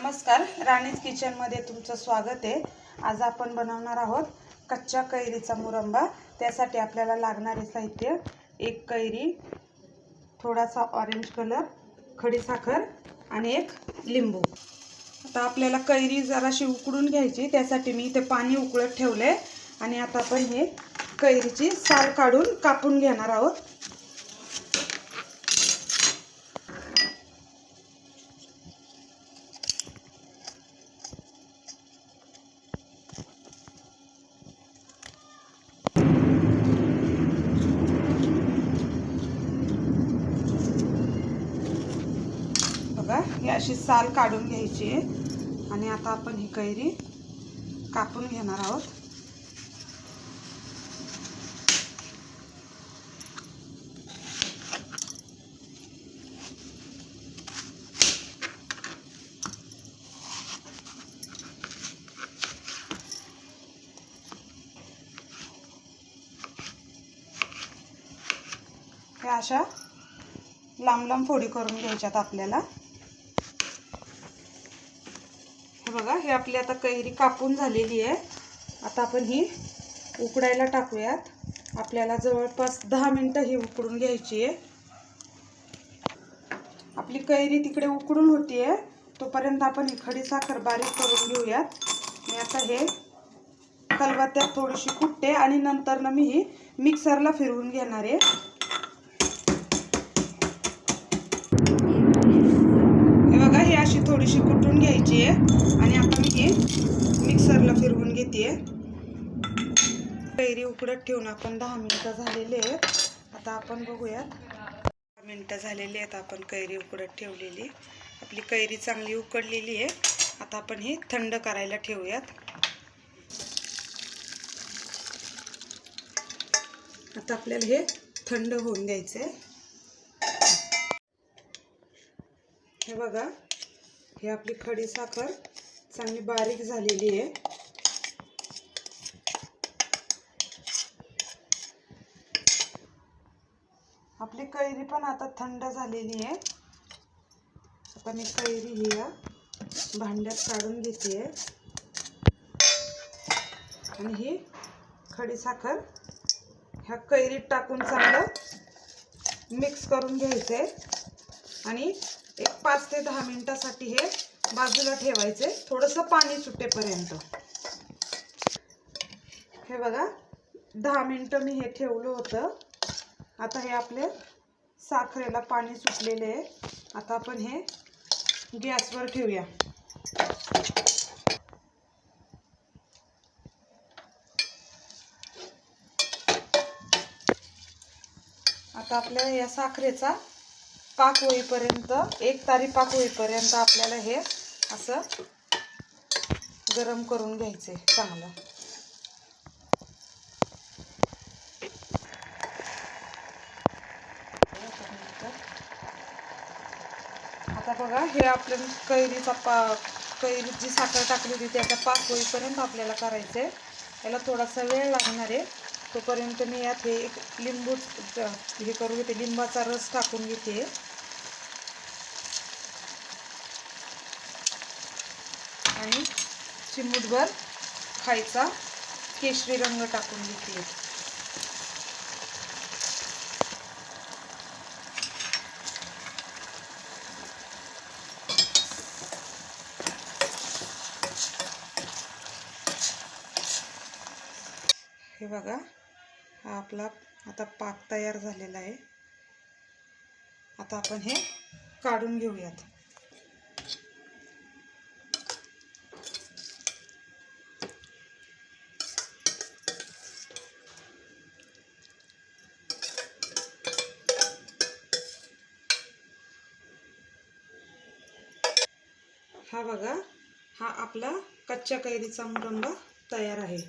नमस्कार, राणीज किचनमध्ये तुमचं स्वागत आहे। आज आपण बनवणार आहोत कच्च्या कैरीचा मुरंबा। त्यासाठी आपल्याला लागणारे साहित्य: एक कैरी, थोडासा ऑरेंज कलर, खडी साखर आणि एक लिंबू। आता आपल्याला कैरी जराशी उकडून घ्यायची, त्यासाठी मी इथे पाणी उकळत ठेवले आणि आता आपण हे कैरीची साल काढून कापून घेणार आहोत। बघा, ही अशी साल काढून घ्यायची आहे आणि आता आपण ही कैरी कापून घेणार आहोत। हे अशा लांब लांब फोडी करून घ्यायच्यात आपल्याला। हे बघा, हे आपली आता कैरी कापून झालेली आहे। आता आपण ही उकडायला टाकूयात। आपल्याला जवळपास 10 मिनिटं ही उकडून घ्यायची आहे। आपली कैरी तिकडे उकडून होतीये, तोपर्यंत आपण ही खडी साखर बारीक करून घेऊयात। मी आता हे खलबत्त्यात थोडीशी कुटते आणि नंतर मी ही मिक्सरला फिरवून घेणार आहे। ही अशी थोडीशी कुटून घ्यायची आहे आणि आता मी हे मिक्सरला फिरवून घेते। कैरी उकडत ठेवून आपण 10 मिनिटं झालेले आहेत। आता आपण बघूयात, 10 मिनिटं झालेली आहेत। आपण कैरी उकडत ठेवलेली, आपली कैरी चांगली उकडलेली आहे। आता आपण हे थंड करायला ठेवूयात। आता आपल्याला हे थंड होऊन द्यायचे। हे बघा, हे आपली खडी साखर चांगली बारीक झालेली आहे। आपली कैरी पण आता थंड झालेली आहे। आता मी कैरी ही या भांड्यात काढून घेते आणि ही खडी साखर ह्या कैरीत टाकून चांगलं मिक्स करून घ्यायचे आणि एक 5 ते 10 मिनिटांसाठी हे बाजूला ठेवायचे, थोडंसं पाणी सुटेपर्यंत। हे बघा, 10 मिनिटं मी हे ठेवलं होतं। आता हे आपले साखरेला पाणी सुटलेले आहे। आता आपण हे गॅसवर ठेवूया। आता आपल्याला या साखरेचा पाक होईपर्यंत, एक तारी पाक होईपर्यंत आपल्याला हे असं गरम करून घ्यायचे चांगलं। आता बघा, हे आपल्या कैरीत जी साखर टाकली होती त्याचा पाक होईपर्यंत आपल्याला करायचे। याला थोडासा वेळ लागणार आहे। तोपर्यंत मी यात हे एक लिंबू हे करून घेते, लिंबाचा रस टाकून घेते आणि चिमूटभर खायचा केशरी रंग टाकून घेते। हे बघा, हा आपला आता पाक तयार झालेला आहे। आता आपण हे काढून घेऊयात। हा बघा, हा आपला कच्च्या कैरीचा मुरंबा तयार आहे।